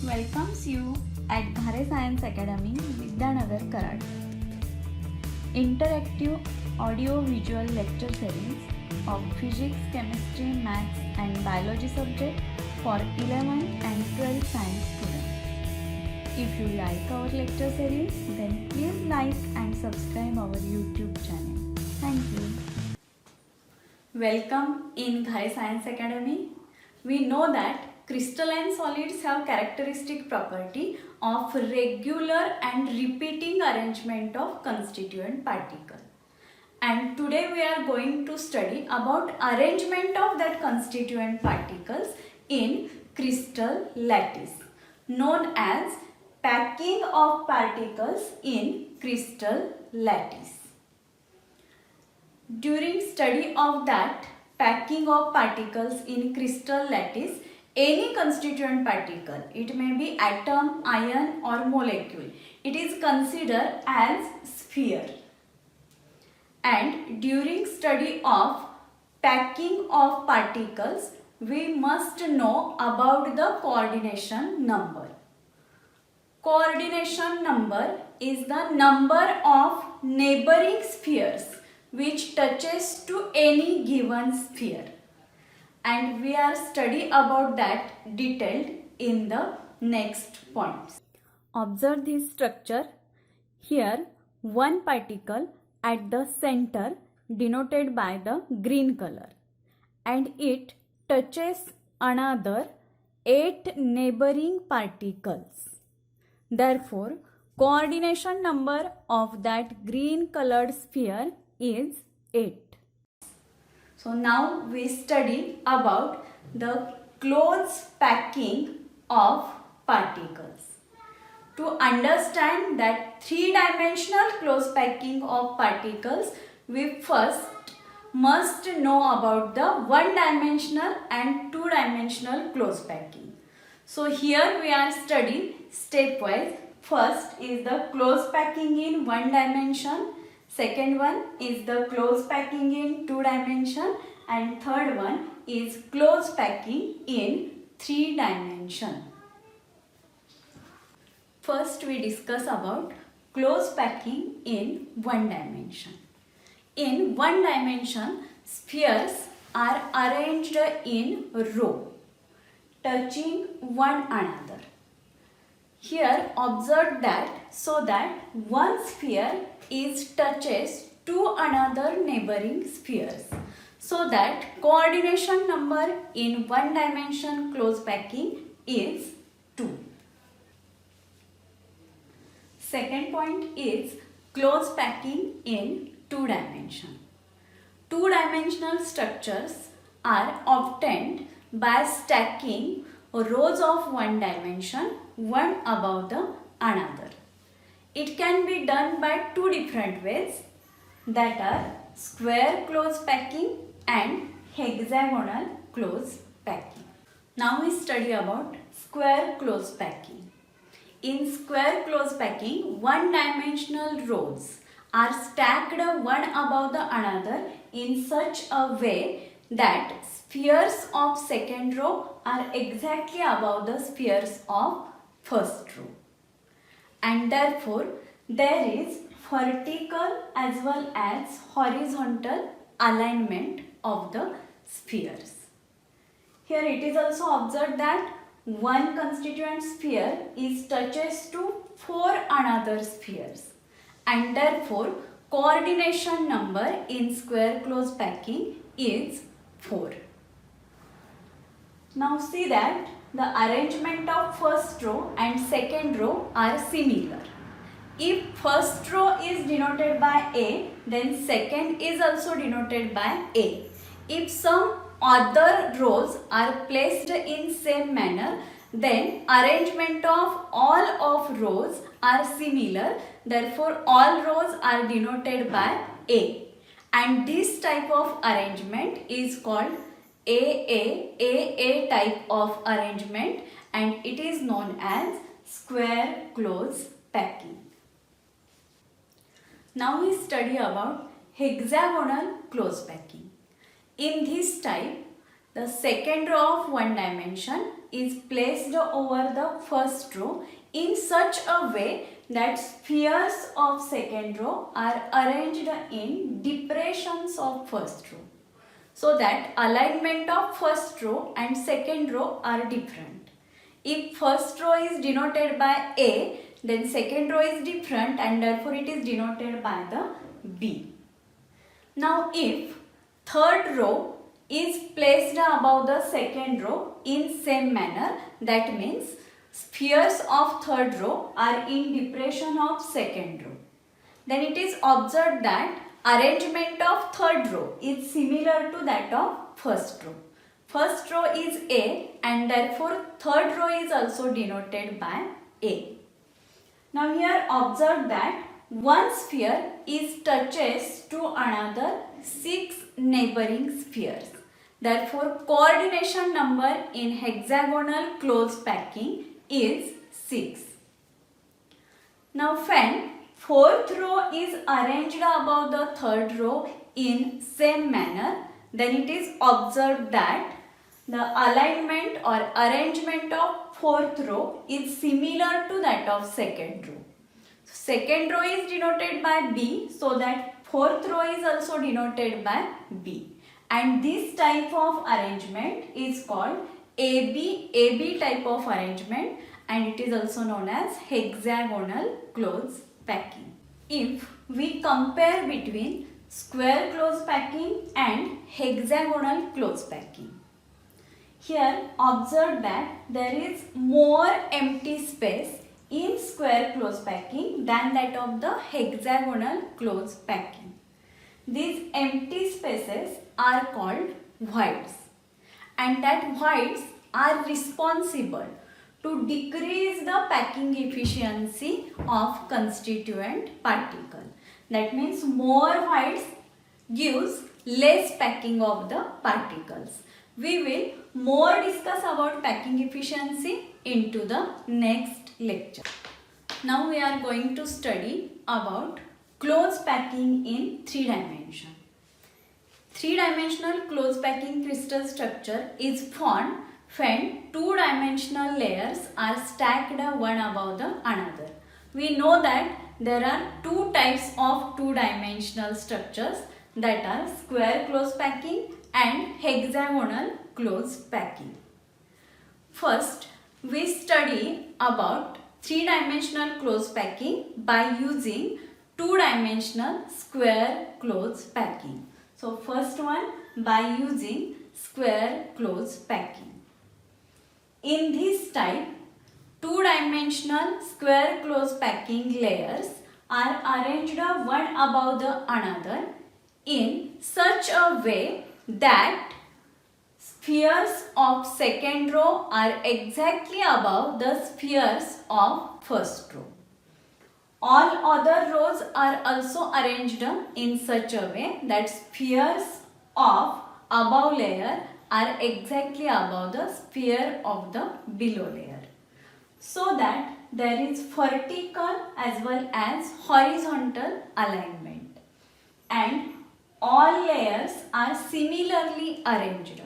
welcomes you at Ghare Science Academy, Vidyanagar, Karad. Interactive audio-visual lecture series of physics, chemistry, maths and biology subject for 11th and 12th science students. If you like our lecture series, then please like and subscribe our YouTube channel. Thank you. Welcome in Ghare Science Academy. We know that crystalline solids have characteristic property of regular and repeating arrangement of constituent particle. And today we are going to study about arrangement of that constituent particles in crystal lattice, known as packing of particles in crystal lattice. During study of that packing of particles in crystal lattice, any constituent particle, it may be atom, ion or molecule, it is considered as sphere. And during study of packing of particles, we must know about the coordination number. Coordination number is the number of neighboring spheres which touches to any given sphere. And we are study about that detailed in the next points. Observe this structure. Here one particle at the center denoted by the green color, and it touches another 8 neighboring particles. Therefore, coordination number of that green colored sphere is 8. So now we study about the close packing of particles. To understand that three-dimensional close packing of particles, we first must know about the one-dimensional and two-dimensional close packing. So here we are studying stepwise. First is the close packing in one dimension. Second one is the close packing in 2 dimension, and third one is close packing in 3 dimension. First we discuss about close packing in 1 dimension. In 1 dimension, spheres are arranged in row, touching one another. Here observe that so that one sphere is touches to another neighboring spheres, so that coordination number in 1 dimension close packing is 2. Second point is close packing in 2 dimension. 2-dimensional structures are obtained by stacking rows of 1 dimension one above the another. It can be done by 2 different ways, that are square close packing and hexagonal close packing. Now we study about square close packing. In square close packing, 1-dimensional rows are stacked one above the another in such a way that spheres of second row are exactly above the spheres of first row. And therefore, there is vertical as well as horizontal alignment of the spheres. Here it is also observed that one constituent sphere is touches to 4 another spheres, and therefore coordination number in square close packing is 4. Now see that the arrangement of first row and second row are similar. If first row is denoted by A, then second is also denoted by A. If some other rows are placed in same manner, then arrangement of all of rows are similar. Therefore, all rows are denoted by A. And this type of arrangement is called AA type of arrangement, and it is known as square close packing. Now we study about hexagonal close packing. In this type, the second row of 1 dimension is placed over the first row in such a way that spheres of second row are arranged in depressions of first row, so that alignment of first row and second row are different. If first row is denoted by A, then second row is different and therefore it is denoted by the B. Now if third row is placed above the second row in same manner, that means spheres of third row are in depression of second row, then it is observed that arrangement of third row is similar to that of first row. First row is A and therefore third row is also denoted by A. Now here observe that one sphere is touches to another 6 neighboring spheres. Therefore coordination number in hexagonal close packing is 6. Now when fourth row is arranged above the third row in same manner, then it is observed that the alignment or arrangement of fourth row is similar to that of second row. Second row is denoted by B, so that fourth row is also denoted by B. And this type of arrangement is called AB type of arrangement, and it is also known as hexagonal close packing. If we compare between square close packing and hexagonal close packing, here observe that there is more empty space in square close packing than that of the hexagonal close packing. These empty spaces are called voids, and that voids are responsible to decrease the packing efficiency of constituent particle. That means more voids gives less packing of the particles. We will more discuss about packing efficiency into the next lecture. Now we are going to study about close packing in 3 dimension. 3-dimensional close packing crystal structure is formed when 2-dimensional layers are stacked one above the another. We know that there are 2 types of 2-dimensional structures, that are square close packing and hexagonal close packing. First, we study about 3-dimensional close packing by using 2-dimensional square close packing. So first one, by using square close packing. In this type, 2-dimensional square close packing layers are arranged one above the another in such a way that spheres of second row are exactly above the spheres of first row. All other rows are also arranged in such a way that spheres of above layer are exactly above the sphere of the below layer, so that there is vertical as well as horizontal alignment, and all layers are similarly arranged.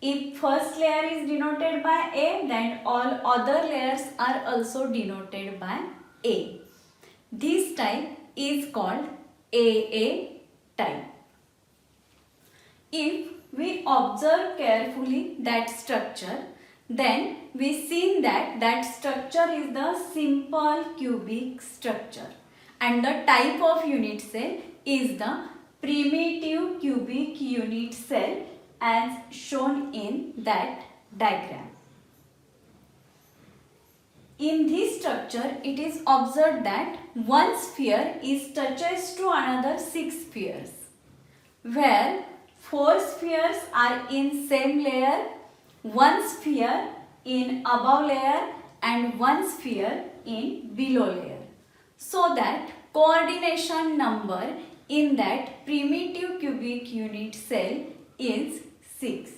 If first layer is denoted by A, then all other layers are also denoted by A. This type is called AA type. If we observe carefully that structure, then we see that that structure is the simple cubic structure, and the type of unit cell is the primitive cubic unit cell as shown in that diagram. In this structure, it is observed that one sphere is touches to another 6 spheres, where 4 spheres are in same layer, 1 sphere in above layer and 1 sphere in below layer, so that coordination number in that primitive cubic unit cell is 6.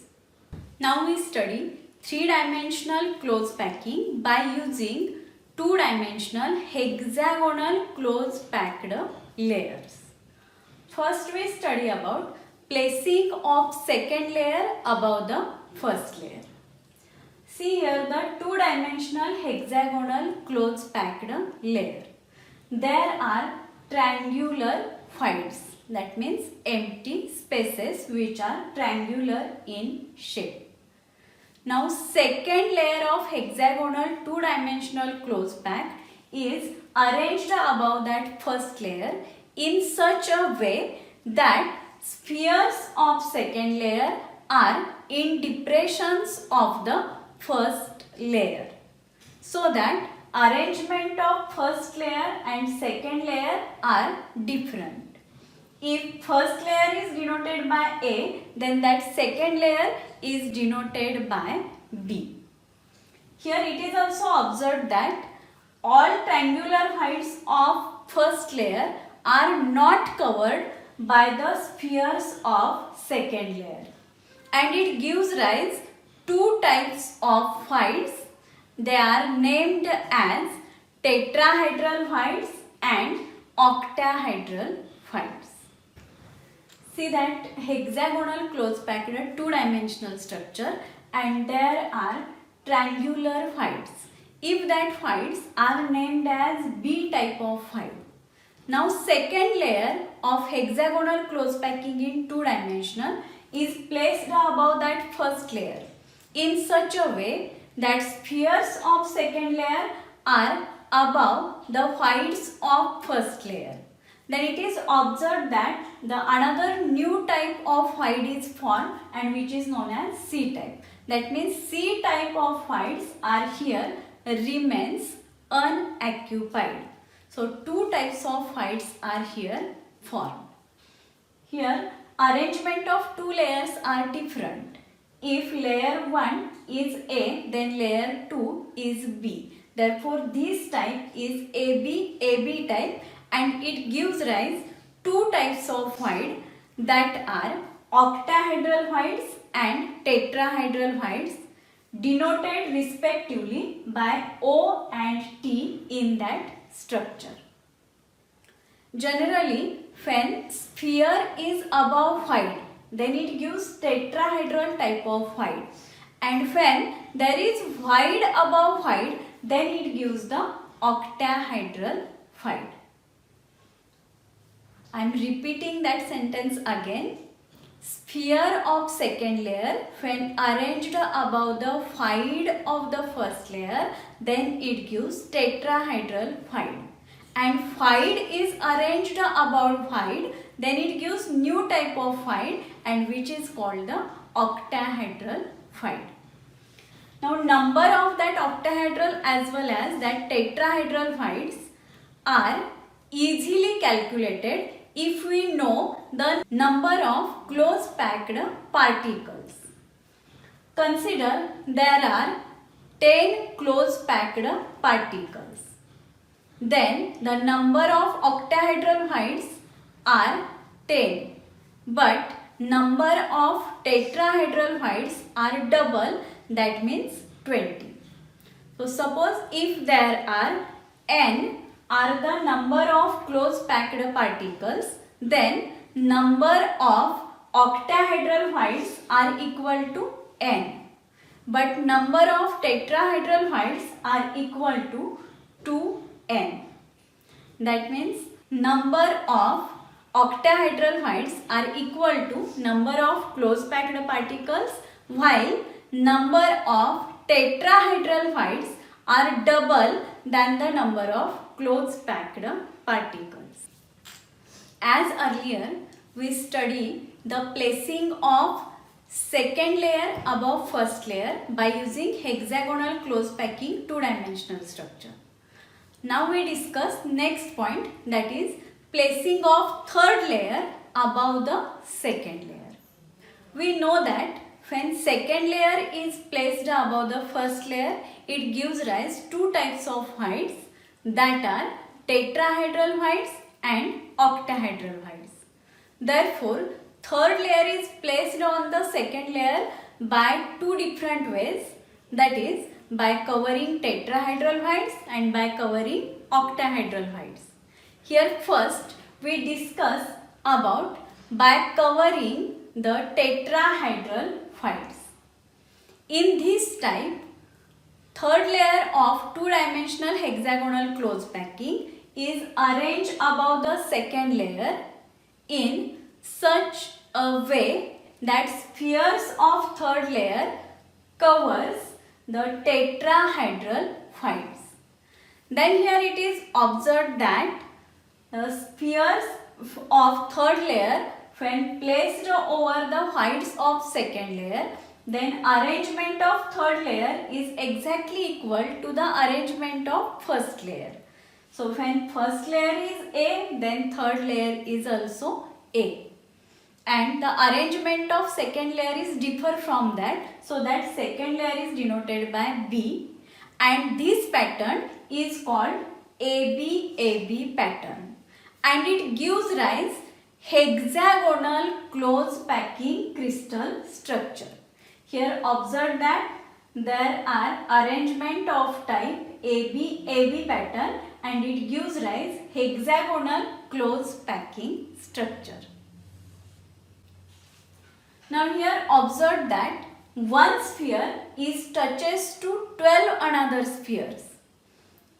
Now we study 3-dimensional close packing by using 2-dimensional hexagonal close packed layers. First we study about placing of second layer above the first layer. See here the two-dimensional hexagonal close packed layer. There are triangular voids, that means empty spaces which are triangular in shape. Now second layer of hexagonal two-dimensional close pack is arranged above that first layer in such a way that spheres of second layer are in depressions of the first layer, so that arrangement of first layer and second layer are different. If first layer is denoted by A, then that second layer is denoted by B. Here it is also observed that all triangular voids of first layer are not covered by the spheres of second layer, and it gives rise two types of voids. They are named as tetrahedral voids and octahedral voids. See that hexagonal close packed two-dimensional structure, and there are triangular voids. If that voids are named as B type of void. Now second layer of hexagonal close packing in two-dimensional is placed above that first layer in such a way that spheres of second layer are above the voids of first layer. Then it is observed that the another new type of void is formed, and which is known as C type. That means C type of voids are here remains unoccupied. So two types of voids are here formed. Here arrangement of two layers are different. If layer 1 is A, then layer 2 is B. Therefore this type is AB type, and it gives rise two types of void, that are octahedral voids and tetrahedral voids, denoted respectively by O and T in that structure. Generally, when sphere is above void, then it gives tetrahedral type of void, and when there is void above void, then it gives the octahedral void. I am repeating that sentence again. Sphere of second layer, when arranged above the void of the first layer, then it gives tetrahedral void. And void is arranged above void, then it gives new type of void, and which is called the octahedral void. Now number of that octahedral as well as that tetrahedral voids are easily calculated if we know the number of close packed particles. Consider there are 10 close packed particles. Then the number of octahedral voids are 10, but number of tetrahedral voids are double, that means 20. So suppose if there are n are the number of close packed particles, then number of octahedral voids are equal to n, but number of tetrahedral voids are equal to 2n. That means number of octahedral voids are equal to number of close packed particles, while number of tetrahedral voids are double than the number of close packed particles. As earlier, we studied the placing of second layer above first layer by using hexagonal close packing two-dimensional structure. Now we discuss next point, that is placing of third layer above the second layer. We know that when second layer is placed above the first layer, it gives rise two types of voids, that are tetrahedral voids and octahedral voids. Therefore, third layer is placed on the second layer by two different ways, that is by covering tetrahedral voids and by covering octahedral voids. Here first we discuss about by covering the tetrahedral voids. In this type, third layer of two-dimensional hexagonal close packing is arranged above the second layer in such a way that spheres of third layer covers the tetrahedral files. Then here it is observed that the spheres of third layer, when placed over the whites of second layer, then arrangement of third layer is exactly equal to the arrangement of first layer. So when first layer is A, then third layer is also A. And the arrangement of second layer is differ from that. So that second layer is denoted by B. And this pattern is called ABAB pattern. And it gives rise hexagonal close packing crystal structure. Here observe that there are arrangement of type ABAB pattern and it gives rise hexagonal close packing structure. Now here observe that one sphere is touches to 12 another spheres,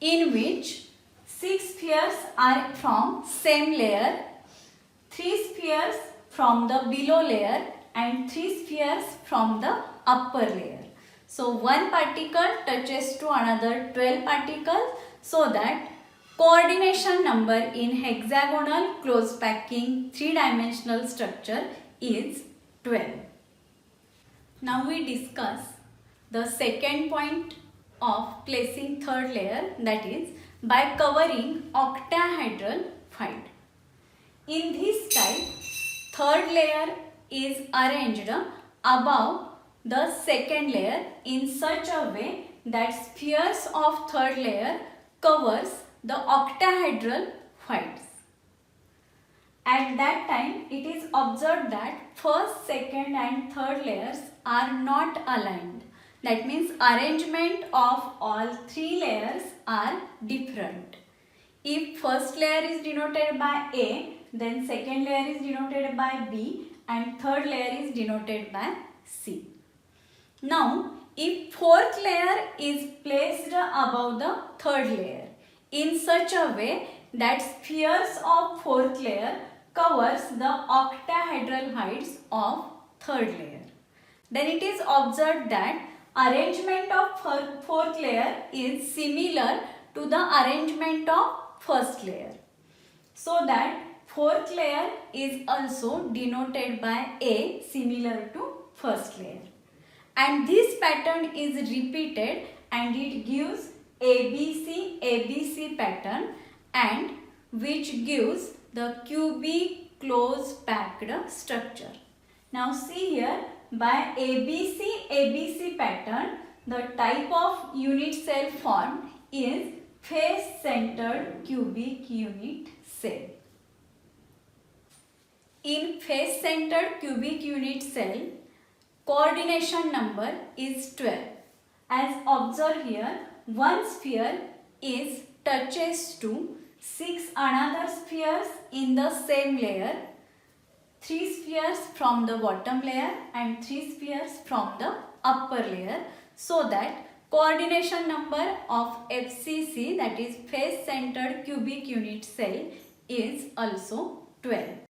in which 6 spheres are from same layer, 3 spheres from the below layer and 3 spheres from the upper layer. So one particle touches to another 12 particles, so that coordination number in hexagonal close packing three-dimensional structure is 12. Now we discuss the second point of placing third layer, that is by covering octahedral field. In this type, third layer is arranged above the second layer in such a way that spheres of third layer covers the octahedral fields. At that time, it is observed that first, second and third layers are not aligned. That means arrangement of all three layers are different. If first layer is denoted by A, then second layer is denoted by B and third layer is denoted by C. Now, if fourth layer is placed above the third layer in such a way that spheres of fourth layer covers the octahedral heights of third layer, then it is observed that arrangement of fourth layer is similar to the arrangement of first layer. So that fourth layer is also denoted by A similar to first layer. And this pattern is repeated and it gives ABC pattern, and which gives the cubic close packed structure. Now see here, by ABC pattern, the type of unit cell formed is face centered cubic unit cell. In face centered cubic unit cell, coordination number is 12. As observed here, one sphere is touches to 6 another spheres in the same layer, 3 spheres from the bottom layer and 3 spheres from the upper layer, so that coordination number of FCC, that is face centered cubic unit cell, is also 12.